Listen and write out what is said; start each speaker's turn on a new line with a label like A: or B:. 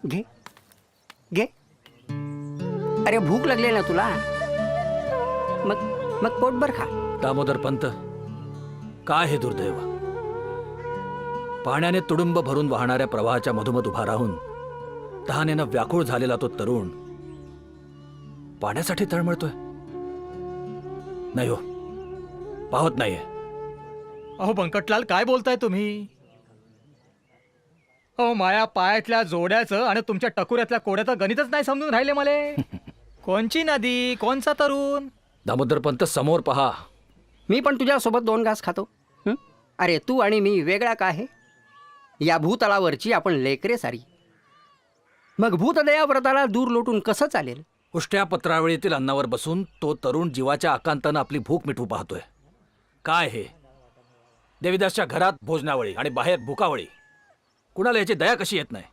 A: घे घे. अरे भूक लागली ना तुला, मग मग पोटभर खा.
B: दामोदर पंत, काय हे दुर्दैव. पाण्याने तुडुंब भरून वाहणाऱ्या प्रवाहाच्या मधोमध उभा राहून तहानेनं व्याकुळ झालेला तो तरुण पाण्यासाठी तळमळतोय. नाही हो, पाहत नाहीये.
C: अहो बंकटलाल, काय बोलताय तुम्ही? अहो माया पायातल्या जोड्याचं आणि तुमच्या टकुऱ्यातल्या कोड्याचं गणितच नाही समजून राहिले मले. कोणची नदी, कोणचा तरुण?
B: दामोदर पंत, समोर पहा.
A: मी पण तुझ्यासोबत 2 घास खातो. अरे तू आणि मी वेगळा का आहे? या भूतलावरची आपण लेकरे सारी. मग भूतदया व्रताला दूर लोटून कसं चालेल?
B: उष्ट्या पत्रावळीतील अन्नावर बसून तो तरुण जीवाच्या आकांतानं आपली भूक मिटवू पाहतोय. काय हे देवीदासच्या घरात भोजनावळी आणि बाहेर भुकावळी. कुणाला याची दया कशी येत नाही?